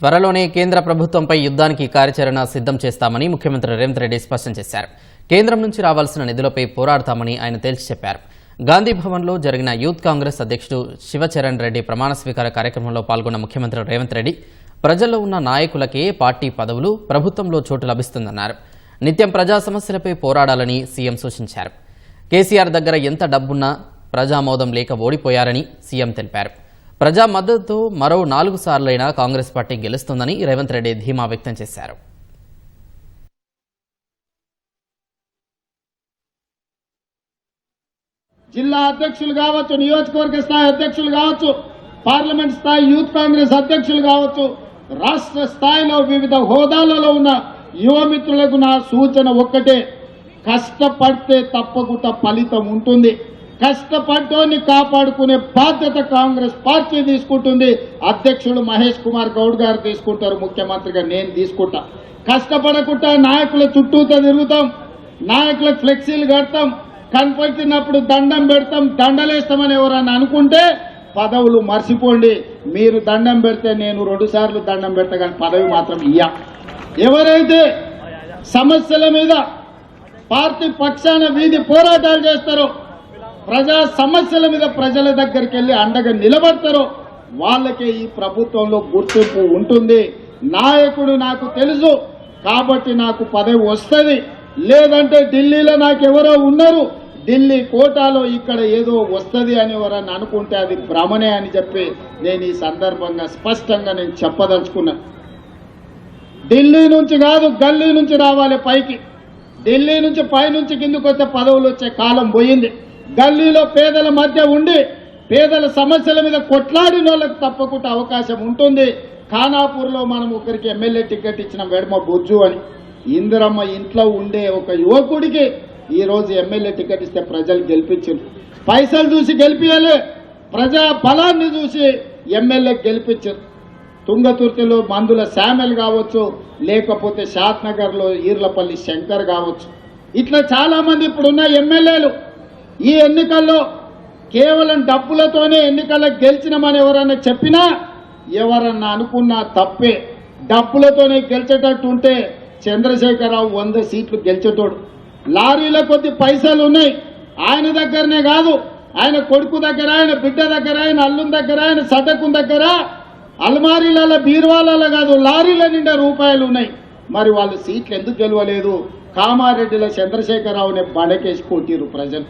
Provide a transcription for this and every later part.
త్వరలోనే కేంద్ర ప్రభుత్వంపై యుద్ధానికి కార్యాచరణ సిద్ధం చేస్తామని ముఖ్యమంత్రి రేవంత్ రెడ్డి స్పష్టం చేశారు. కేంద్రం నుంచి రావాల్సిన నిధులపై పోరాడతామని ఆయన తేల్చి చెప్పారు. గాంధీ భవన్లో జరిగిన యూత్ కాంగ్రెస్ అధ్యక్షుడు శివచరణ్ రెడ్డి ప్రమాణ స్వీకార కార్యక్రమంలో పాల్గొన్న ముఖ్యమంత్రి రేవంత్ రెడ్డి ప్రజల్లో ఉన్న నాయకులకే పార్టీ పదవులు, ప్రభుత్వంలో చోటు లభిస్తుందన్నారు. నిత్యం ప్రజా సమస్యలపై పోరాడాలని సీఎం సూచించారు. కేసీఆర్ దగ్గర ఎంత డబ్బున్నా ప్రజామోదం లేక ఓడిపోయారని సీఎం తెలిపారు. ప్రజా మద్దతుతో మరో 4 సార్లైనా కాంగ్రెస్ పార్టీ గెలుస్తుందని రేవంత్ రెడ్డి ధీమా వ్యక్తం చేశారు. జిల్లా అధ్యక్షులు కావచ్చు, నియోజకవర్గ స్థాయి అధ్యక్షులు కావచ్చు, పార్లమెంట్ స్థాయి యూత్ కాంగ్రెస్ అధ్యక్షులు కావచ్చు, రాష్ట్ర స్థాయిలో వివిధ హోదాలలో ఉన్న యువమిత్రులకు నా సూచన ఒక్కటే: కష్టపడితే తప్పకుండా ఫలితం ఉంటుంది. కష్టపడ్డోని కాపాడుకునే బాధ్యత కాంగ్రెస్ పార్టీ తీసుకుంటుంది. అధ్యక్షుడు మహేష్ కుమార్ గౌడ్ గారు తీసుకుంటారు, ముఖ్యమంత్రిగా నేను తీసుకుంటా. కష్టపడకుండా నాయకుల చుట్టూతో తిరుగుతాం, నాయకులకు ఫ్లెక్సీలు కడతాం, కనపడుతున్నప్పుడు దండం పెడతాం, దండలేస్తామని ఎవరన్నా అనుకుంటే పదవులు మర్చిపోండి. మీరు దండం పెడితే నేను 2 సార్లు దండం పెడతా, కానీ పదవి మాత్రం ఇయ్యా. ఎవరైతే సమస్యల మీద పార్టీ పక్షాన వీధి పోరాటాలు చేస్తారో, ప్రజా సమస్యల మీద ప్రజల దగ్గరికి వెళ్లి అండగా నిలబడతారో వాళ్ళకే ఈ ప్రభుత్వంలో గుర్తింపు ఉంటుంది. నాయకుడు నాకు తెలుసు కాబట్టి నాకు పదవి వస్తుంది, లేదంటే ఢిల్లీలో నాకెవరో ఉన్నారు, ఢిల్లీ కోటాలో ఇక్కడ ఏదో వస్తుంది అని ఎవరన్నా అనుకుంటే అది భ్రమనే అని చెప్పి నేను ఈ సందర్భంగా స్పష్టంగా నేను చెప్పదలుచుకున్నా. ఢిల్లీ నుంచి కాదు, గల్లీ నుంచి రావాలి పైకి. ఢిల్లీ నుంచి పైనుంచి కిందకు వచ్చే పదవులు వచ్చే కాలం పోయింది. గల్లీలో పేదల మధ్య ఉండి పేదల సమస్యల మీద కొట్లాడిన వాళ్ళకి తప్పకుండా అవకాశం ఉంటుంది. ఖానాపూర్లో మనం ఒకరికి ఎమ్మెల్యే టికెట్ ఇచ్చిన వెడమ బుజ్జు అని, ఇందిరమ్మ ఇంట్లో ఉండే ఒక యువకుడికి ఈ రోజు ఎమ్మెల్యే టికెట్ ఇస్తే ప్రజలు గెలిపించారు. పైసలు చూసి గెలిపియాలి, ప్రజా బలాన్ని చూసి ఎమ్మెల్యే గెలిపించారు. తుంగతుర్తిలో మందుల శామెల్ కావచ్చు, లేకపోతే షాద్నగర్లో ఈర్లపల్లి శంకర్ కావచ్చు, ఇట్లా చాలా మంది ఇప్పుడున్న ఎమ్మెల్యేలు ఈ ఎన్నికల్లో కేవలం డబ్బులతోనే ఎన్నికల్లో గెలిచినామని ఎవరన్నా చెప్పినా, ఎవరన్నా అనుకున్నా తప్పే. డబ్బులతోనే గెలిచేటట్టు ఉంటే చంద్రశేఖరరావు 100 సీట్లు గెలిచేటోడు. లారీల కొద్ది పైసలు ఉన్నాయి ఆయన దగ్గరనే కాదు, ఆయన కొడుకు దగ్గర, ఆయన బిడ్డ దగ్గర, ఆయన అల్లుని దగ్గర, ఆయన సటకు దగ్గర, అల్మారీల బీరువాలలో కాదు లారీల నిండా రూపాయలు ఉన్నాయి. మరి వాళ్ళు సీట్లు ఎందుకు గెలవలేదు? కామారెడ్డిలో చంద్రశేఖరరావుని బడకేసి కొట్టిరు ప్రజలు.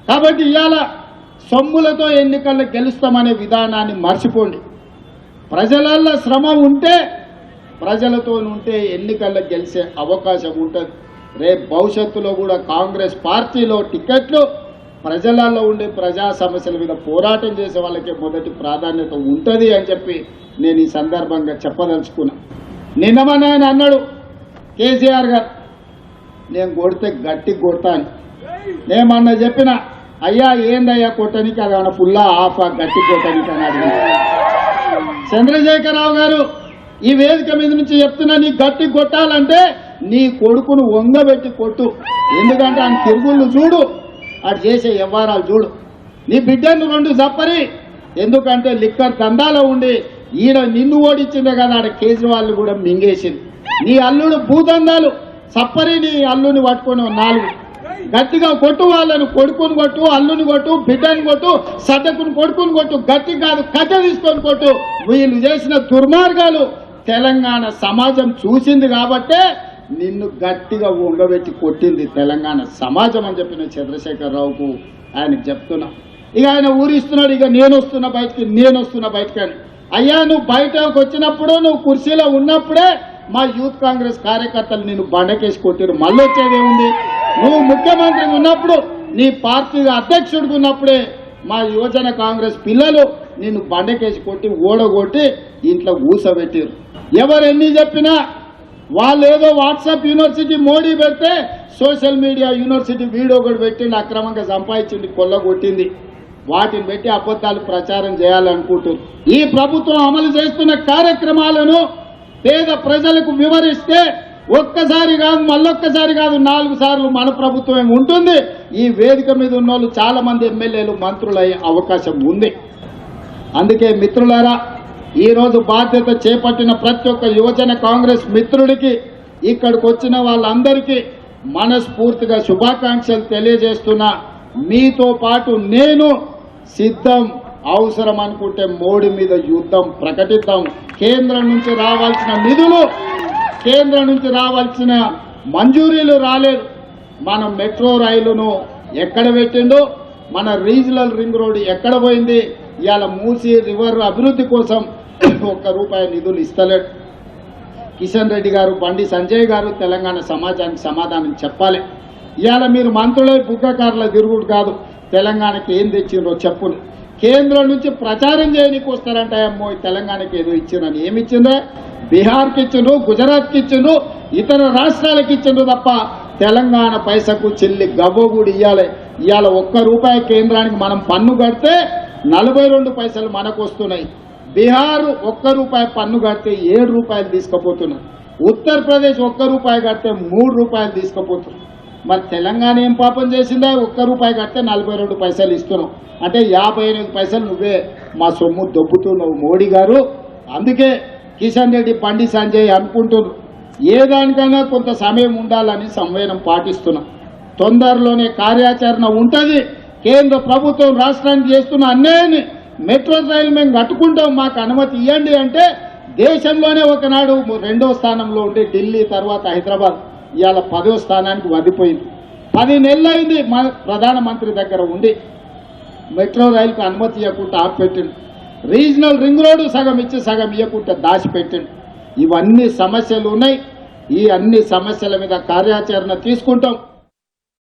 కాబట్టి ఇవాళ సొమ్ములతో ఎన్నికల్లో గెలుస్తామనే విధానాన్ని మర్చిపోండి. ప్రజలల్లో శ్రమ ఉంటే, ప్రజలతో ఉంటే ఎన్నికల్లో గెలిచే అవకాశం ఉంటుంది. రేపు భవిష్యత్తులో కూడా కాంగ్రెస్ పార్టీలో టికెట్లు ప్రజలలో ఉండే ప్రజా సమస్యల మీద పోరాటం చేసే వాళ్ళకే మొదటి ప్రాధాన్యత ఉంటుంది అని చెప్పి నేను ఈ సందర్భంగా చెప్పదలుచుకున్నా. నిన్నమని ఆయన అన్నాడు కేసీఆర్ గారు, నేను కొడితే గట్టి కొడతాను. నేమన్నా చెప్పిన, అయ్యా ఏందయ్యా కొట్టనికి, అది ఏమన్నా ఫుల్లా ఆఫా గట్టి కొట్టనికి అని అడిగింది. చంద్రశేఖరరావు గారు ఈ వేదిక మీద నుంచి చెప్తున్నా, నీ గట్టి కొట్టాలంటే నీ కొడుకును వంగబెట్టి కొట్టు. ఎందుకంటే ఆయన తిరుగుళ్ళు చూడు, అటు చేసే వ్యవహారాలు చూడు. నీ బిడ్డను 2 చప్పరి, ఎందుకంటే లిక్కర్ దందాలో ఉండి ఈయన నిన్ను ఓడించిందే కదా, ఆడ కేజ్రీవాల్ కూడా మింగేసింది. నీ అల్లుడు భూదందాలు చప్పరి, నీ అల్లుని పట్టుకొని 4 గట్టిగా కొట్టు. వాళ్ళను కొడుకుని కొట్టు, అల్లుని కొట్టు, బిడ్డని కొట్టు, సడ్డకుని కొడుకుని కొట్టు, గట్టి కాదు కథ తీసుకొని కొట్టు. వీళ్ళు చేసిన దుర్మార్గాలు తెలంగాణ సమాజం చూసింది కాబట్టే నిన్ను గట్టిగా వంగబెట్టి కొట్టింది తెలంగాణ సమాజం అని చెప్పిన చంద్రశేఖరరావుకు ఆయనకు చెప్తున్నా. ఇక ఆయన ఊరిస్తున్నాడు, ఇక నేను వస్తున్నా బయటకి అని. అయ్యా నువ్వు బయటకు వచ్చినప్పుడు, నువ్వు కుర్చీలో ఉన్నప్పుడే మా యూత్ కాంగ్రెస్ కార్యకర్తలు నిన్ను బండకేసి కొట్టారు. మళ్ళీ వచ్చేదేముంది? నువ్వు ముఖ్యమంత్రి ఉన్నప్పుడు, నీ పార్టీ అధ్యక్షుడికి ఉన్నప్పుడే మా యువజన కాంగ్రెస్ పిల్లలు నిన్ను బండకేసి కొట్టి ఓడగొట్టి ఇంట్లో ఊసబెట్టారు. ఎవరు ఎన్ని చెప్పినా వాళ్ళు ఏదో వాట్సాప్ యూనివర్సిటీ మోడీ పెడితే సోషల్ మీడియా యూనివర్సిటీ వీడియో కూడా పెట్టిండి, అక్రమంగా సంపాదించింది, కొల్లగొట్టింది. వాటిని పెట్టి అబద్ధాలు ప్రచారం చేయాలనుకుంటారు. ఈ ప్రభుత్వం అమలు చేస్తున్న కార్యక్రమాలను పేద ప్రజలకు వివరిస్తే ఒక్కసారి కాదు, మళ్ళొక్కసారి కాదు, 4 సార్లు మన ప్రభుత్వం ఉంటుంది. ఈ వేదిక మీద ఉన్న వాళ్ళు చాలా మంది ఎమ్మెల్యేలు, మంత్రులు అయ్యే అవకాశం ఉంది. అందుకే మిత్రులారా, ఈరోజు బాధ్యత చేపట్టిన ప్రతి ఒక్క యువజన కాంగ్రెస్ మిత్రుడికి ఇక్కడికి వచ్చిన వాళ్ళందరికీ మనస్ఫూర్తిగా శుభాకాంక్షలు తెలియజేస్తున్నా. మీతో పాటు నేను సిద్ధం. అవసరం అనుకుంటే మోడీ మీద యుద్ధం ప్రకటిద్దాం. కేంద్రం నుంచి రావాల్సిన నిధులు, కేంద్రం నుంచి రావాల్సిన మంజూరీలు రాలేదు. మన మెట్రో రైలును ఎక్కడ పెట్టిండో, మన రీజనల్ రింగ్ రోడ్ ఎక్కడ పోయింది, ఇవాళ మూసీ రివర్ అభివృద్ధి కోసం ₹1 నిధులు ఇస్తలేడు. కిషన్ రెడ్డి గారు, బండి సంజయ్ గారు తెలంగాణ సమాజానికి సమాధానం చెప్పాలి. ఇవాళ మీరు మంత్రులై బుగ్గకారుల తిరుగుడు కాదు, తెలంగాణకి ఏం తెచ్చిండ్రో చెప్పులు. కేంద్రం నుంచి ప్రచారం చేయడానికి వస్తారంట. అమ్మో తెలంగాణకి ఏదో ఇచ్చిందని. ఏమి ఇచ్చిందో బీహార్కి ఇచ్చిండ్రు, గుజరాత్కి ఇచ్చిండ్రు, ఇతర రాష్ట్రాలకు ఇచ్చిండ్రు తప్ప తెలంగాణ పైసకు చెల్లి గవ్వ కూడా ఇవ్వాలి. ఇవాళ ₹1 కేంద్రానికి మనం పన్ను కడితే 42 పైసలు మనకు వస్తున్నాయి. బీహార్ ₹1 పన్ను కడితే ₹7 తీసుకుపోతున్నారు. ఉత్తరప్రదేశ్ ₹1 కడితే ₹3 తీసుకుపోతున్నారు. మరి తెలంగాణ ఏం పాపం చేసిందా? ₹1 కడితే 42 పైసలు ఇస్తున్నాం అంటే 58 పైసలు నువ్వే మా సొమ్ము దొబ్బుతున్నావు మోడీ గారు. అందుకే కిషన్ రెడ్డి, బండి సంజయ్ అనుకుంటున్నారు ఏ దానికైనా కొంత సమయం ఉండాలని సంవేదన పాటిస్తున్నాం. తొందరలోనే కార్యాచరణ ఉంటుంది. కేంద్ర ప్రభుత్వం రాష్ట్రానికి చేస్తున్న అన్యాయాన్ని, మెట్రో రైలు మేము కట్టుకుంటాం, మాకు అనుమతి ఇవ్వండి అంటే దేశంలోనే ఒకనాడు 2వ స్థానంలో ఉండి ఢిల్లీ తర్వాత హైదరాబాద్ ఇవాళ 10వ స్థానానికి వదిలిపోయింది. 10 నెలలు అయింది మన ప్రధానమంత్రి దగ్గర ఉండి మెట్రో రైలుకు అనుమతి ఇవ్వకుండా ఆపిపెట్టిండు. రీజనల్ రింగ్ రోడ్డు సగం ఇచ్చి సగం ఇవ్వకుండా దాచిపెట్టిండు. ఇవన్నీ సమస్యలు ఉన్నాయి. ఈ అన్ని సమస్యల మీద కార్యాచరణ తీసుకుంటాం.